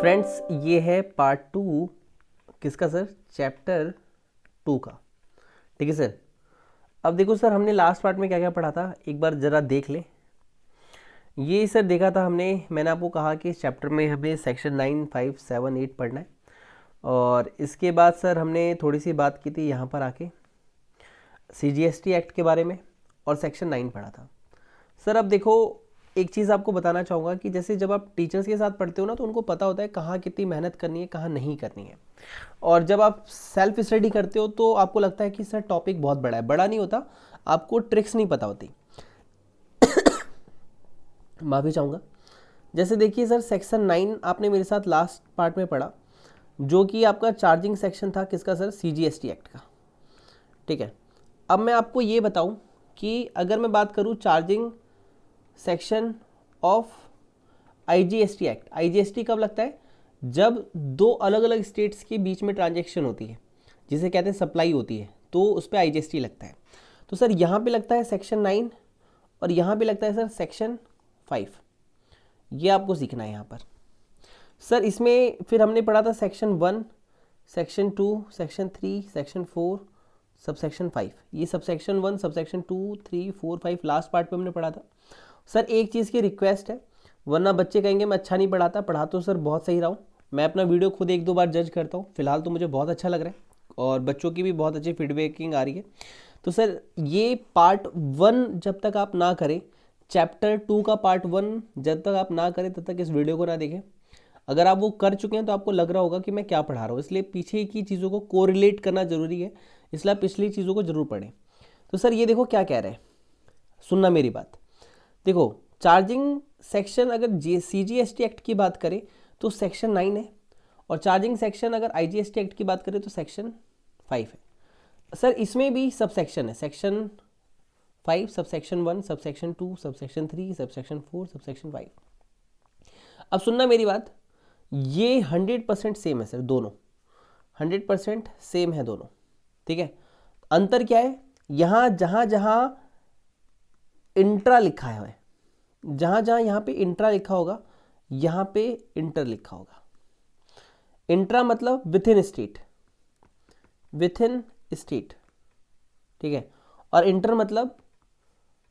Friends ये है part 2 किसका सर, चैप्टर 2 का। ठीक है सर। अब देखो सर हमने लास्ट पार्ट में क्या क्या पढ़ा था, एक बार ज़रा देख लें। ये सर देखा था हमने, मैंने आपको कहा कि इस चैप्टर में हमें सेक्शन 9, 5, 7, 8 पढ़ना है। और इसके बाद सर हमने थोड़ी सी बात की थी यहाँ पर आके CGST एक्ट के बारे में और सेक्शन 9 पढ़ा था। सर अब देखो एक चीज़ आपको बताना चाहूँगा कि जैसे जब आप टीचर्स के साथ पढ़ते हो ना तो उनको पता होता है कहाँ कितनी मेहनत करनी है, कहाँ नहीं करनी है। और जब आप सेल्फ स्टडी करते हो तो आपको लगता है कि सर टॉपिक बहुत बड़ा है। बड़ा नहीं होता, आपको ट्रिक्स नहीं पता होती। माफ़ी चाहूँगा। जैसे देखिए सर सेक्शन 9 आपने मेरे साथ लास्ट पार्ट में पढ़ा, जो कि आपका चार्जिंग सेक्शन था किसका सर, CGST एक्ट का। ठीक है। अब मैं आपको ये बताऊं कि अगर मैं बात करूं charging section of IGST act, IGST कब लगता है, जब दो अलग अलग स्टेट्स के बीच में ट्रांजैक्शन होती है जिसे कहते हैं सप्लाई होती है, तो उस पर IGST लगता है। तो सर यहाँ पे लगता है सेक्शन 9 और यहाँ पे लगता है सर सेक्शन 5। ये आपको सीखना है यहाँ पर। सर इसमें फिर हमने पढ़ा था section 1, section 2, section 3, section 4, sub section 5। ये sub section 1, sub section 2, 3, 4, 5 last part पे हमने पढ़ा था। सर एक चीज़ की रिक्वेस्ट है, वरना बच्चे कहेंगे मैं अच्छा नहीं पढ़ाता, पढ़ा तो सर बहुत सही रहा हूँ। मैं अपना वीडियो खुद 1-2 बार जज करता हूँ, फिलहाल तो मुझे बहुत अच्छा लग रहा है और बच्चों की भी बहुत अच्छी फीडबैकिंग आ रही है। तो सर ये पार्ट 1 जब तक आप ना करें, चैप्टर 2 का पार्ट 1 जब तक आप ना करें तब तक इस वीडियो को ना देखें। अगर आप वो कर चुके हैं तो आपको लग रहा होगा कि मैं क्या पढ़ा रहा हूँ, इसलिए पीछे की चीज़ों को कोरिलेट करना जरूरी है, इसलिए आप पिछली चीज़ों को जरूर पढ़ें। तो सर ये देखो क्या कह रहे हैं, सुनना मेरी बात। देखो चार्जिंग सेक्शन अगर CGST एक्ट की बात करें तो सेक्शन 9 है, और चार्जिंग सेक्शन अगर IGST एक्ट की बात करें तो सेक्शन 5 है। सर इसमें भी सब सेक्शन है, section 5, sub section 1, sub section 2, sub section 3, sub section 4, sub section 5। अब सुनना मेरी बात, ये 100% सेम है सर, दोनों 100% सेम है दोनों। ठीक है। अंतर क्या है, यहां जहां जहां इंट्रा लिखा है, जहां जहां यहां पे इंट्रा लिखा होगा यहां पे इंटर लिखा होगा। इंट्रा मतलब with in state, within state. ठीक है। और इंटर मतलब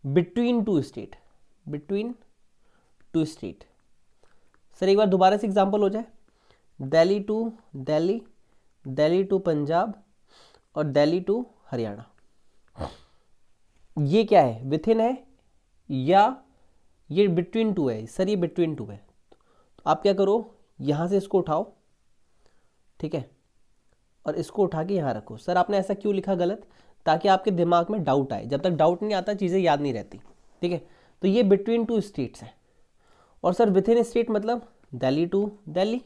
between two state, between two state. Sir एक बार दोबारा से एग्जांपल हो जाए, दिल्ली टू दिल्ली, दिल्ली टू पंजाब और दिल्ली टू हरियाणा। ये क्या है, विथ इन है या ये बिटवीन टू है? सर ये बिटवीन टू है। तो आप क्या करो, यहां से इसको उठाओ, ठीक है, और इसको उठा के यहां रखो। सर आपने ऐसा क्यों लिखा गलत, ताकि आपके दिमाग में डाउट आए। जब तक डाउट नहीं आता चीज़ें याद नहीं रहती। ठीक है। तो ये बिटवीन टू स्टेट्स है। और सर विथ इन स्टेट मतलब दिल्ली टू दिल्ली,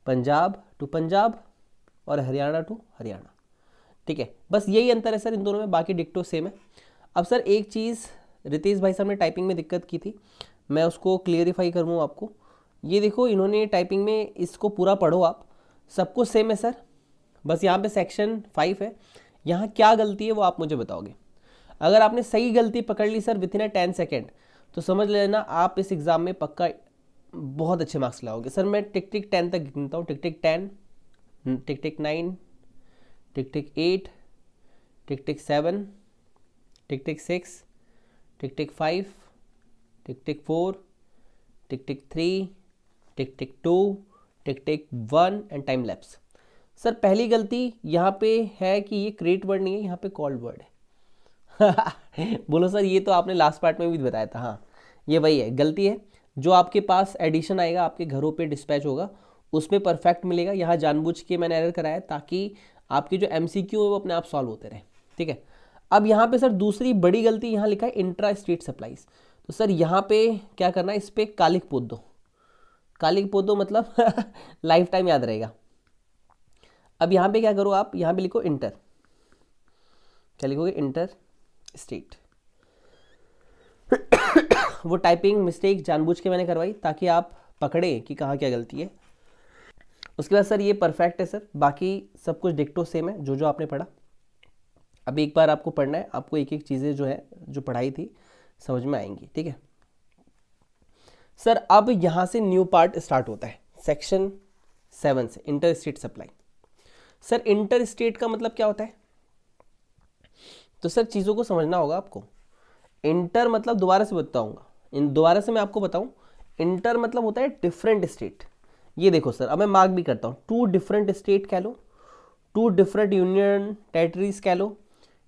पंजाब टू पंजाब और हरियाणा टू हरियाणा। ठीक है। बस यही अंतर है सर इन दोनों में, बाकी डिक्टो सेम है। अब सर एक चीज़ रितेश भाई साहब ने टाइपिंग में दिक्कत की थी, मैं उसको क्लियरिफाई करूँ आपको। ये देखो इन्होंने टाइपिंग में, इसको पूरा पढ़ो आप, सब कुछ सेम है सर, बस यहाँ पे सेक्शन 5 है। यहाँ क्या गलती है वो आप मुझे बताओगे। अगर आपने सही गलती पकड़ ली सर विथ इन 10 सेकेंड, तो समझ लेना आप इस एग्ज़ाम में पक्का बहुत अच्छे मार्क्स लाओगे। सर मैं टिक टिक 10 तक गिनता हूँ, टिक टिक 10, टिक टिक 9, टिक टिक 8, टिक टिक 7, टिक टिक 6, टिक टिक 5, टिक टिक 4, टिक टिक 3, टिक टिक 2, टिक टिक 1 एंड टाइम लैप्स। सर पहली गलती यहाँ पे है कि ये क्रिएट वर्ड नहीं है, यहाँ पे कॉल्ड वर्ड है। बोलो सर ये तो आपने लास्ट पार्ट में भी बताया था। हाँ ये वही है, गलती है। जो आपके पास एडिशन आएगा, आपके घरों पे डिस्पैच होगा, उसमें परफेक्ट मिलेगा। यहाँ जानबूझ के मैंने एरर कराया ताकि आपकी जो MCQ है वो अपने आप सॉल्व होते रहे। ठीक है। अब यहाँ पे सर दूसरी बड़ी गलती, यहाँ लिखा है इंट्रा स्टेट सप्लाईज। तो सर यहाँ पे क्या करना है, इस पर कालिक पोत दो। कालिक पोत दो मतलब लाइफ टाइम याद रहेगा। अब यहाँ पे क्या करो आप, यहाँ पे लिखो इंटर। क्या लिखोगे, इंटर स्टेट। वो टाइपिंग मिस्टेक जानबूझ के मैंने करवाई ताकि आप पकड़े कि कहाँ क्या गलती है। उसके बाद सर ये परफेक्ट है सर, बाकी सब कुछ डिक्टो सेम है जो जो आपने पढ़ा। अभी एक बार आपको पढ़ना है, आपको एक एक चीज़ें जो है जो पढ़ाई थी समझ में आएंगी। ठीक है सर। अब यहाँ से न्यू पार्ट स्टार्ट होता है, सेक्शन 7 से, inter state supply. Sir inter state का मतलब क्या होता है? तो सर चीज़ों को समझना होगा आपको। इंटर मतलब, दोबारा से बताऊंगा, दोबारा से मैं आपको बताऊं, इंटर मतलब होता है डिफरेंट स्टेट। ये देखो सर, अब मैं मार्क भी करता हूँ, 2 डिफरेंट स्टेट कह लो, 2 डिफरेंट यूनियन टेरिटरीज कह लो,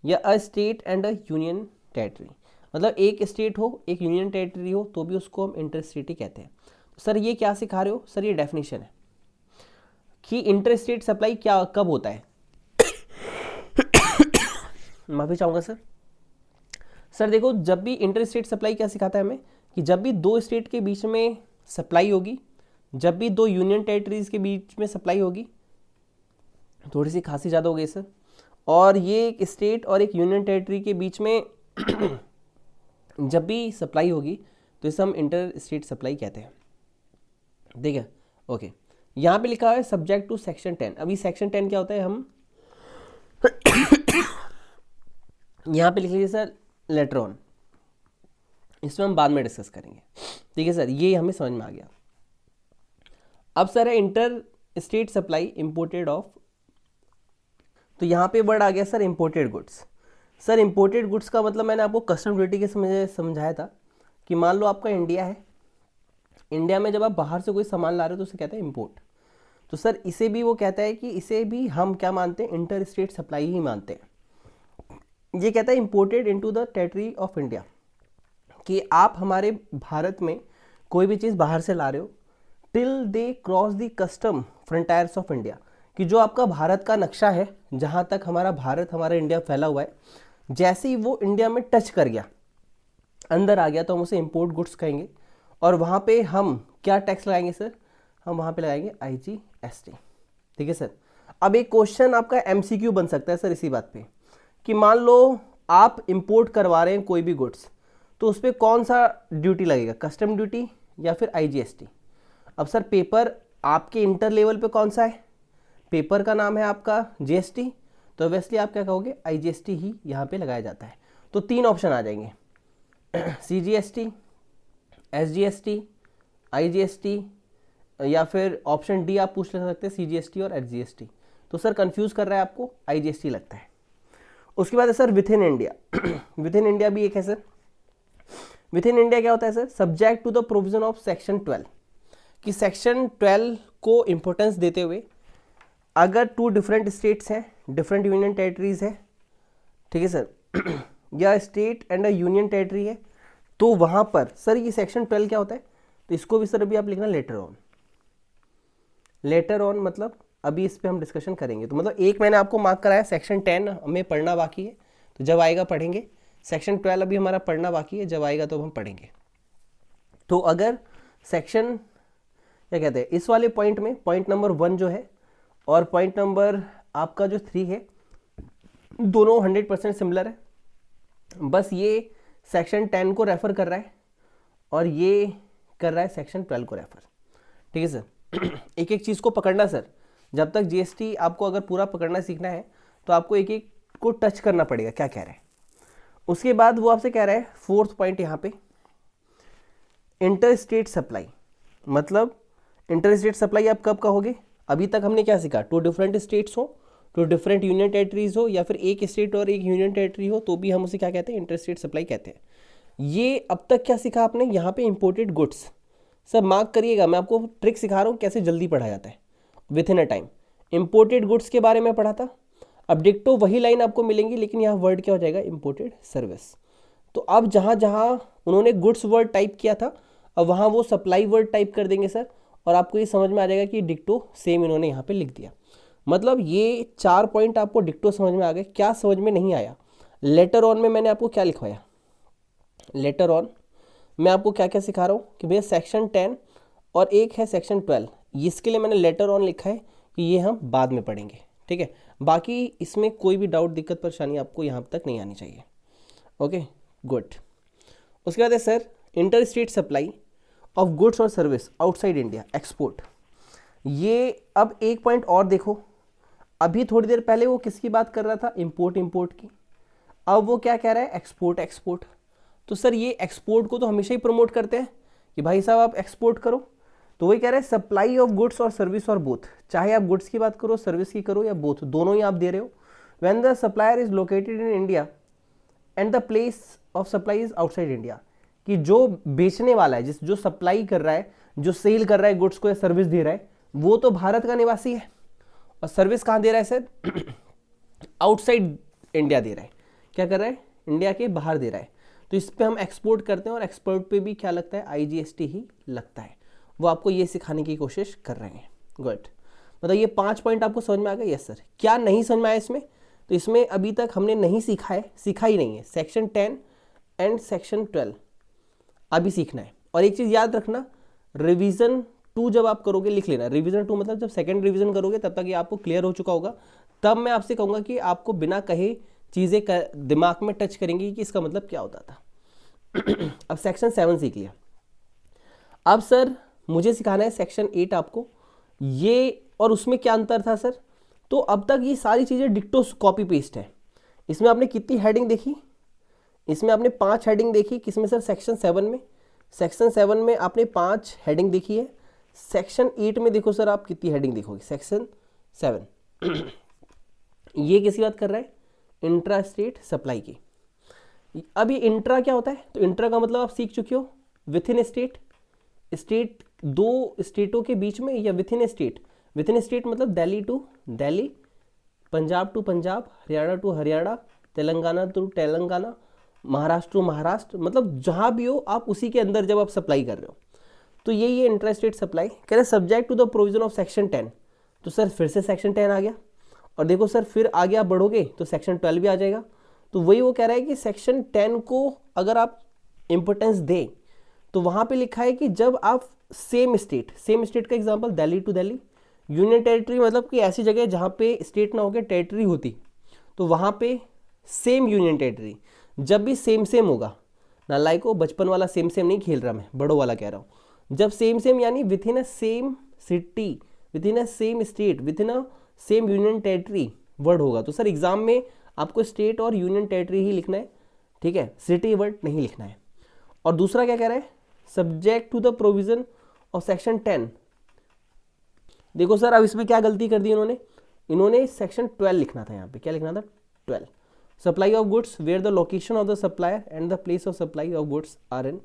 या a state and a union territory. मतलब एक स्टेट हो, एक यूनियन टेरिटरी हो, तो भी उसको हम इंटर स्टेट ही कहते हैं। तो सर ये क्या सिखा रहे हो? सर ये डेफिनेशन है कि इंटर स्टेट सप्लाई क्या कब होता है। माफी चाहूंगा सर। सर देखो, जब भी इंटर स्टेट सप्लाई क्या सिखाता है हमें, कि जब भी 2 स्टेट के बीच में सप्लाई होगी, जब भी 2 यूनियन टेरिटरीज के बीच में सप्लाई होगी, थोड़ी सी खांसी ज़्यादा हो गई सर, और ये एक स्टेट और एक यूनियन टेरिटरी के बीच में जब भी सप्लाई होगी, तो इसे हम इंटर स्टेट सप्लाई कहते हैं। ठीक है, ओके। यहाँ पे लिखा है सब्जेक्ट टू सेक्शन 10। अभी सेक्शन 10 क्या होता है, हम यहाँ पे लिख लीजिए सर लेटर ऑन, इसमें हम बाद में डिस्कस करेंगे। ठीक है सर, ये हमें समझ में आ गया। अब सर है inter state supply imported of, तो यहाँ पे वर्ड आ गया sir imported goods. Sir imported goods का मतलब मैंने आपको कस्टम ड्यूटी के समझाया था कि मान लो आपका इंडिया है, इंडिया में जब आप बाहर से कोई सामान ला रहे हो तो उसे कहते हैं इंपोर्ट। तो सर इसे भी वो कहता है कि इसे भी हम क्या मानते हैं, इंटर स्टेट सप्लाई ही मानते हैं। ये कहता है imported into the territory of India, कि आप हमारे भारत में कोई भी चीज़ बाहर से ला रहे हो, till they cross the custom frontiers of India, कि जो आपका भारत का नक्शा है, जहाँ तक हमारा भारत, हमारा इंडिया फैला हुआ है, जैसे ही वो इंडिया में टच कर गया, अंदर आ गया, तो हम उसे इंपोर्ट गुड्स कहेंगे। और वहाँ पे हम क्या टैक्स लगाएंगे सर, हम वहाँ पे लगाएंगे IGST। ठीक है सर। अब एक क्वेश्चन आपका MCQ बन सकता है सर इसी बात पे, कि मान लो आप इंपोर्ट करवा रहे हैं कोई भी गुड्स, तो उस पर कौन सा ड्यूटी लगेगा, कस्टम ड्यूटी या फिर IGST। अब सर पेपर आपके इंटर लेवल पे कौन सा है, पेपर का नाम है आपका GST, तो ऑब्वियसली आप क्या कहोगे, IGST ही यहाँ पे लगाया जाता है। तो 3 ऑप्शन आ जाएंगे, CGST, SGST, IGST, या फिर ऑप्शन डी आप पूछ सकते हैं CGST और SGST। तो सर कंफ्यूज कर रहा है आपको, IGST लगता है। उसके बाद है sir with in India. With in India भी एक है सर। विथ इन इंडिया क्या होता है sir, subject to the provision of section 12, कि सेक्शन 12 को इंपॉर्टेंस देते हुए अगर 2 डिफरेंट स्टेट्स हैं, डिफरेंट यूनियन टेरिटरीज है, ठीक है सर, या state and a union territory है, तो वहां पर सर ये सेक्शन 12 क्या होता है, तो इसको भी सर अभी आप लिखना लेटर ऑन। लेटर ऑन मतलब अभी इस पे हम डिस्कशन करेंगे। तो मतलब एक मैंने आपको मार्क कराया, सेक्शन 10 हमें पढ़ना बाकी है, तो जब आएगा पढ़ेंगे। सेक्शन 12 अभी हमारा पढ़ना बाकी है, जब आएगा तो हम पढ़ेंगे। तो अगर सेक्शन क्या कहते हैं, इस वाले पॉइंट में पॉइंट नंबर 1 जो है और पॉइंट नंबर आपका जो 3 है, दोनों 100% सिमिलर है, बस ये सेक्शन 10 को रेफर कर रहा है और ये कर रहा है सेक्शन 12 को रेफर। ठीक है सर। एक एक चीज़ को पकड़ना सर, जब तक GST आपको अगर पूरा पकड़ना सीखना है तो आपको एक एक को टच करना पड़ेगा क्या कह रहा है। उसके बाद वो आपसे कह रहा है 4th पॉइंट यहाँ पे, इंटर स्टेट सप्लाई। मतलब इंटर स्टेट सप्लाई आप कब कहोगे, अभी तक हमने क्या सीखा, 2 डिफरेंट स्टेट्स हो, 2 डिफरेंट यूनियन टेरिटरीज हो, या फिर एक स्टेट और एक यूनियन टेरिटरी हो, तो भी हम उसे क्या कहते हैं, इंटर स्टेट सप्लाई कहते हैं। ये अब तक क्या सीखा आपने, यहाँ पे इंपोर्टेड गुड्स। सर मार्क करिएगा, मैं आपको ट्रिक सिखा रहा हूँ कैसे जल्दी पढ़ा जाता है with in a time. Imported goods के बारे में पढ़ा था। अब डिक्टो वही लाइन आपको मिलेंगी, लेकिन यहाँ वर्ड क्या हो जाएगा, इंपोर्टेड सर्विस। तो अब जहाँ जहाँ उन्होंने गुड्स वर्ड टाइप किया था, अब वहाँ वो सप्लाई वर्ड टाइप कर देंगे सर, और आपको ये समझ में आ जाएगा कि डिक्टो सेम इन्होंने यहाँ पे लिख दिया। मतलब ये 4 पॉइंट आपको डिक्टो समझ में आ गए। क्या समझ में नहीं आया, लेटर ऑन में मैंने आपको क्या लिखवाया, लेटर ऑन मैं आपको क्या क्या सिखा रहा हूँ कि भैया सेक्शन 10 और एक है सेक्शन 12, इसके लिए मैंने लेटर ऑन लिखा है कि ये हम बाद में पढ़ेंगे। ठीक है, बाकी इसमें कोई भी डाउट दिक्कत परेशानी आपको यहाँ तक नहीं आनी चाहिए। Okay good. उसके बाद है sir inter state supply of goods और सर्विस आउटसाइड इंडिया एक्सपोर्ट। ये अब एक पॉइंट और देखो, अभी थोड़ी देर पहले वो किसकी बात कर रहा था, इंपोर्ट की, अब वो क्या कह रहा है, एक्सपोर्ट। तो सर ये एक्सपोर्ट को तो हमेशा ही प्रमोट करते हैं कि भाई साहब आप एक्सपोर्ट करो, तो वही कह रहे हैं सप्लाई ऑफ गुड्स और सर्विस और बोथ, चाहे आप गुड्स की बात करो, सर्विस की करो या बोथ, दोनों ही आप दे रहे हो। When the supplier is located in India and the place of supply is outside India, कि जो बेचने वाला है, जो सप्लाई कर रहा है, जो सेल कर रहा है गुड्स को या सर्विस दे रहा है, वो तो भारत का निवासी है, और सर्विस कहाँ दे रहा है सर? आउटसाइड इंडिया दे रहा है। क्या कर रहा है? इंडिया के बाहर दे रहा है। तो इस पे हम एक्सपोर्ट करते हैं, और एक्सपोर्ट पे भी क्या लगता है? IGST ही लगता है। वो आपको ये सिखाने की कोशिश कर रहे हैं। गुड, मतलब ये 5 पॉइंट आपको समझ में आ गए? Yes sir. क्या नहीं समझ में आया इसमें? तो इसमें अभी तक हमने नहीं सीखा है, सीखा ही नहीं है। सेक्शन 10 एंड सेक्शन 12 अभी सीखना है। और एक चीज़ याद रखना, रिवीजन 2 जब आप करोगे, लिख लेना रिवीजन 2, मतलब जब सेकंड रिवीजन करोगे तब तक ये आपको क्लियर हो चुका होगा। तब मैं आपसे कहूँगा कि आपको बिना कहे चीज़ें दिमाग में टच करेंगी कि इसका मतलब क्या होता था। अब सेक्शन 7 सीख लिया। अब सर मुझे सिखाना है सेक्शन 8 आपको। ये और उसमें क्या अंतर था सर? तो अब तक ये सारी चीज़ें डिक्टो कॉपी पेस्ट है। इसमें आपने कितनी हेडिंग देखी? इसमें आपने 5 हेडिंग देखी। किसमें सर? सेक्शन 7 में। सेक्शन 7 में आपने 5 हेडिंग देखी है। सेक्शन 8 में देखो सर आप कितनी हेडिंग देखोगे? सेक्शन 7 ये किसी बात कर रहा है? इंट्रा स्टेट सप्लाई की। अभी इंट्रा क्या होता है? तो इंट्रा का मतलब आप सीख चुके हो, विथ इन स्टेट, स्टेट 2 स्टेटों के बीच में, या within state. Within state मतलब Delhi to Delhi, Punjab to Punjab, Haryana to Haryana, Telangana to Telangana, Maharashtra to Maharashtra, मतलब जहाँ भी हो आप उसी के अंदर जब आप सप्लाई कर रहे हो, तो यही है इंट्रा स्टेट सप्लाई। कह रहे subject to the provision of section 10। तो सर फिर से सेक्शन 10 आ गया, और देखो सर फिर आगे आप बढ़ोगे तो सेक्शन 12 भी आ जाएगा। तो वही वो कह रहा है कि सेक्शन 10 को अगर आप इंपॉर्टेंस दें तो वहाँ पे लिखा है कि जब आप सेम स्टेट का example Delhi to Delhi, union territory मतलब कि ऐसी जगह जहाँ पे स्टेट ना होकर टेरिटरी होती, तो वहाँ पे सेम यूनियन टेरिटरी जब भी सेम होगा, नालायक को बचपन वाला सेम नहीं खेल रहा, मैं बड़ों वाला कह रहा हूँ। जब सेम यानी with in a same city, with in a same state, with in a same union territory word होगा, तो सर एग्जाम में आपको स्टेट और यूनियन टेरिटरी ही लिखना है, ठीक है, सिटी वर्ड नहीं लिखना है। और दूसरा क्या कह रहा है? Subject to the provision of section 10। देखो सर अब इसमें क्या गलती कर दी इन्होंने सेक्शन 12 लिखना था। यहाँ पे क्या लिखना था? 12। Supply of goods where the location of the supplier and the place of supply of goods are in.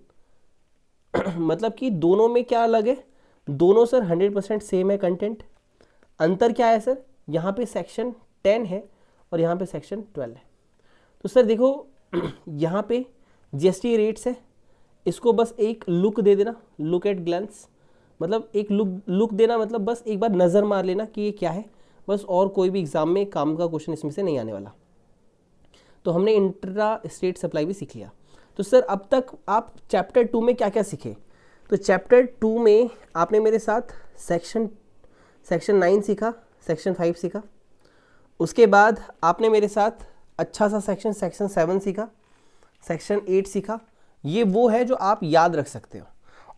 मतलब कि दोनों में क्या अलग है? दोनों सर 100% सेम है कंटेंट। अंतर क्या है सर? यहाँ पे सेक्शन 10 है और यहाँ पे सेक्शन 12 है। तो सर देखो यहाँ पे GST रेट्स है, इसको बस एक लुक दे देना, लुक एट ग्लैंस, मतलब एक लुक देना, मतलब बस एक बार नज़र मार लेना कि ये क्या है, बस। और कोई भी एग्जाम में काम का क्वेश्चन इसमें से नहीं आने वाला। तो हमने इंट्रा स्टेट सप्लाई भी सीख लिया। तो सर अब तक आप चैप्टर 2 में क्या क्या सीखे? तो चैप्टर 2 में आपने मेरे साथ सेक्शन 9 सीखा, सेक्शन 5 सीखा, उसके बाद आपने मेरे साथ अच्छा सा सेक्शन 7 सीखा, सेक्शन 8 सीखा। ये वो है जो आप याद रख सकते हो,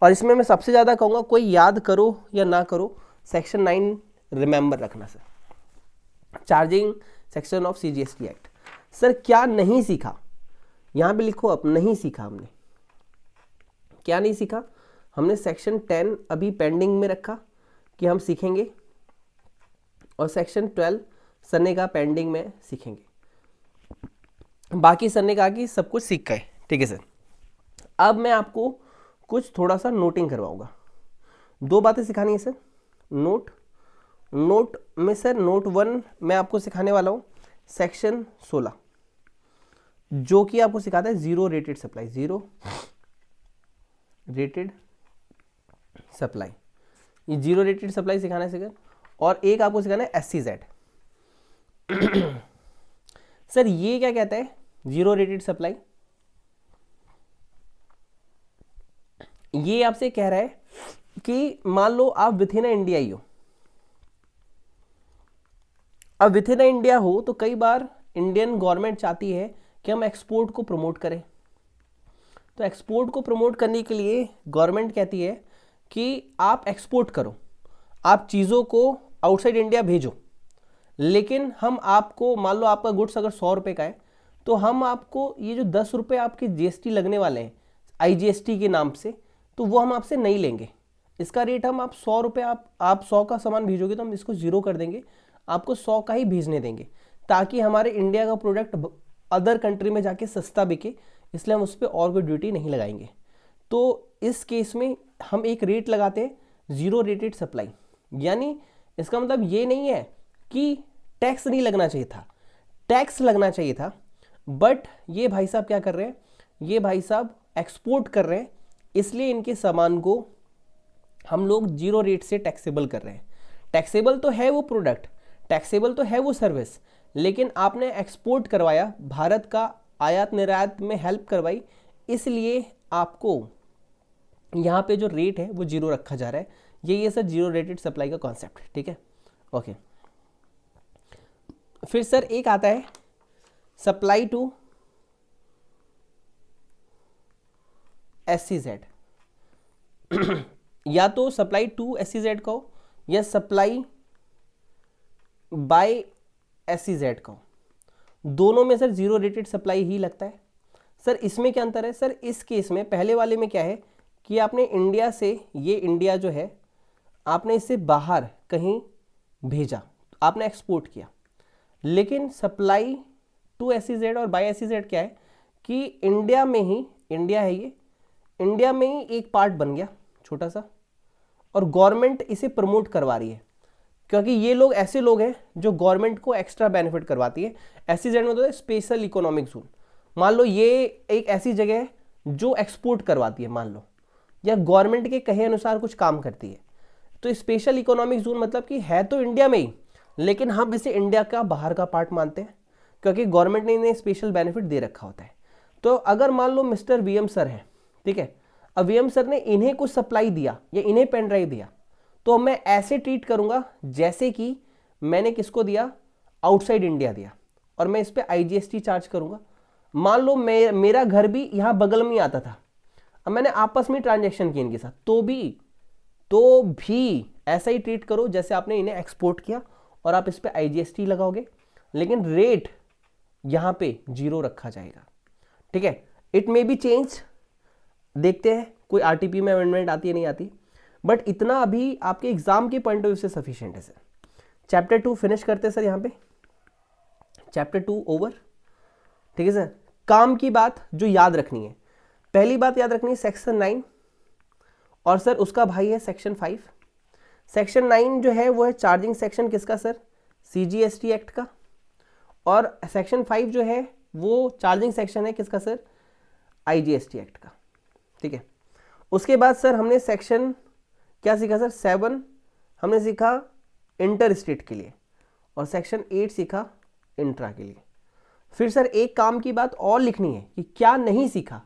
और इसमें मैं सबसे ज़्यादा कहूँगा कोई याद करो या ना करो, सेक्शन 9 रिमेंबर रखना sir, charging section of CGST act. Sir क्या नहीं सीखा? यहाँ पे लिखो अब, नहीं सीखा हमने। क्या नहीं सीखा? हमने सेक्शन 10 अभी पेंडिंग में रखा कि हम सीखेंगे, और सेक्शन 12 सर ने कहा पेंडिंग में सीखेंगे। बाकी सर ने कहा कि सब कुछ सीख गए, ठीक है सर। अब मैं आपको कुछ थोड़ा सा नोटिंग करवाऊंगा। 2 बातें सिखानी है सर। नोट में सर नोट 1 मैं आपको सिखाने वाला हूँ सेक्शन 16, जो कि आपको सिखाता है zero rated supply, zero rated supply. ये जीरो रेटेड सप्लाई सिखाना है सर। और एक आपको सिखाना है SCZ। सर ये क्या कहता है? Zero rated supply. ये आपसे कह रहा है कि मान लो आप विथ इन इंडिया ही हो। अब विथ इन इंडिया हो तो कई बार इंडियन गवर्नमेंट चाहती है कि हम एक्सपोर्ट को प्रमोट करें। तो एक्सपोर्ट को प्रमोट करने के लिए गवर्नमेंट कहती है कि आप एक्सपोर्ट करो, आप चीज़ों को आउटसाइड इंडिया भेजो, लेकिन हम आपको, मान लो आपका गुड्स अगर 100 रुपये का है, तो हम आपको ये जो 10 रुपये आपके GST लगने वाले हैं IGST के नाम से, तो वो हम आपसे नहीं लेंगे। इसका रेट हम आप 100 रुपये, आप 100 का सामान भेजोगे तो हम इसको 0 कर देंगे, आपको 100 का ही भेजने देंगे, ताकि हमारे इंडिया का प्रोडक्ट अदर कंट्री में जाके सस्ता बिके, इसलिए हम उस पर और कोई ड्यूटी नहीं लगाएंगे। तो इस केस में हम एक रेट लगाते हैं, जीरो रेटेड सप्लाई, यानी इसका मतलब ये नहीं है कि टैक्स नहीं लगना चाहिए था, टैक्स लगना चाहिए था, बट ये भाई साहब क्या कर रहे हैं, ये भाई साहब एक्सपोर्ट कर रहे हैं, इसलिए इनके सामान को हम लोग जीरो रेट से टैक्सेबल कर रहे हैं। टैक्सेबल तो है वो प्रोडक्ट, टैक्सेबल तो है वो सर्विस, लेकिन आपने एक्सपोर्ट करवाया, भारत का आयात निर्यात में हेल्प करवाई, इसलिए आपको यहाँ पे जो रेट है वो जीरो रखा जा रहा है। ये सर जीरो रेटेड सप्लाई का कॉन्सेप्ट, ठीक है, ओके। फिर सर एक आता है सप्लाई टू SEZ या तो सप्लाई टू SEZ का हो या सप्लाई बाय SEZ का हो, दोनों में सर जीरो रेटेड सप्लाई ही लगता है। सर इसमें क्या अंतर है, सर इस केस में पहले वाले में क्या है कि आपने इंडिया से, ये इंडिया जो है आपने इससे बाहर कहीं भेजा, आपने एक्सपोर्ट किया, लेकिन सप्लाई टू SEZ और बाय SEZ क्या है कि इंडिया में ही, इंडिया है ये, इंडिया में ही एक पार्ट बन गया छोटा सा, और गवर्नमेंट इसे प्रमोट करवा रही है, क्योंकि ये लोग ऐसे लोग हैं जो गवर्नमेंट को एक्स्ट्रा बेनिफिट करवाती है। SEZ में तो है स्पेशल इकोनॉमिक जोन, मान लो ये एक ऐसी जगह है जो एक्सपोर्ट करवाती है, मान लो, या गवर्नमेंट के कहे अनुसार कुछ काम करती है, तो स्पेशल इकोनॉमिक जोन मतलब कि है तो इंडिया में ही, लेकिन हम इसे इंडिया का बाहर का पार्ट मानते हैं, क्योंकि गवर्नमेंट ने इन्हें स्पेशल बेनिफिट दे रखा होता है। तो अगर मान लो मिस्टर VM सर है, ठीक है, अब VM सर ने इन्हें कुछ सप्लाई दिया या इन्हें पेन ड्राइव दिया, तो मैं ऐसे ट्रीट करूंगा जैसे कि मैंने किसको दिया, आउटसाइड इंडिया दिया, और मैं इस पर IGST चार्ज करूंगा। मान लो मेरा घर भी यहाँ बगल में ही आता था, अब मैंने आपस में ट्रांजैक्शन की इनके साथ, तो भी ऐसा ही ट्रीट करो जैसे आपने इन्हें एक्सपोर्ट किया, और आप इस पर IGST लगाओगे, लेकिन रेट यहाँ पे जीरो रखा जाएगा, ठीक है। इट मे बी चेंज, देखते हैं कोई RTP में अमेंडमेंट आती है नहीं आती, बट इतना अभी आपके एग्जाम के पॉइंट ऑफ व्यू से सफिशिएंट है सर। चैप्टर 2 फिनिश करते हैं सर, यहाँ पे चैप्टर 2 ओवर, ठीक है सर। काम की बात जो याद रखनी है, पहली बात याद रखनी है सेक्शन 9, और सर उसका भाई है सेक्शन 5। सेक्शन 9 जो है वो है चार्जिंग सेक्शन किसका सर, CGST एक्ट का, और सेक्शन 5 जो है वो चार्जिंग सेक्शन है किसका सर, IGST एक्ट का, ठीक है। उसके बाद सर हमने सेक्शन क्या सीखा सर, 7 हमने सीखा इंटर स्टेट के लिए, और सेक्शन 8 सीखा इंट्रा के लिए। फिर सर एक काम की बात और लिखनी है कि क्या नहीं सीखा,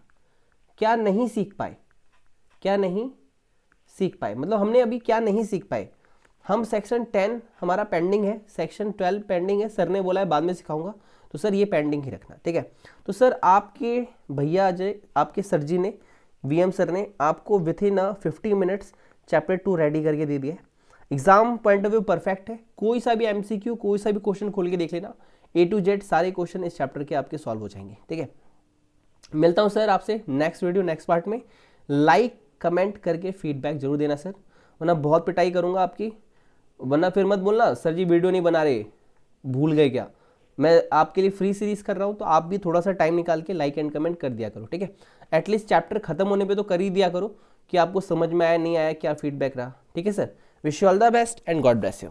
क्या नहीं सीख पाए, क्या नहीं सीख पाए, मतलब हमने अभी क्या नहीं सीख पाए। हम सेक्शन 10 हमारा पेंडिंग है, सेक्शन 12 पेंडिंग है, सर ने बोला है बाद में सिखाऊंगा, तो सर ये पेंडिंग ही रखना, ठीक है। तो सर आपके भैया अजय, आपके सर जी ने, VM सर ने आपको with in 50 minutes chapter 2 ready करके दे दिया है। Exam point of view perfect है, कोई सा भी MCQ, कोई सा भी क्वेश्चन खोल के देख लेना, A to Z सारे क्वेश्चन इस चैप्टर के आपके सॉल्व हो जाएंगे, ठीक है। मिलता हूं सर आपसे नेक्स्ट वीडियो नेक्स्ट पार्ट में। लाइक कमेंट करके फीडबैक जरूर देना सर, वरना बहुत पिटाई करूंगा आपकी, वरना फिर मत बोलना सर जी वीडियो नहीं बना रहे, भूल गए क्या। मैं आपके लिए फ्री सीरीज कर रहा हूं, तो आप भी थोड़ा सा टाइम निकाल के लाइक एंड कमेंट कर दिया करो, ठीक है। एटलीस्ट चैप्टर खत्म होने पे तो कर ही दिया करो कि आपको समझ में आया नहीं आया, क्या फीडबैक रहा, ठीक है sir. Wish you all the best and God bless you.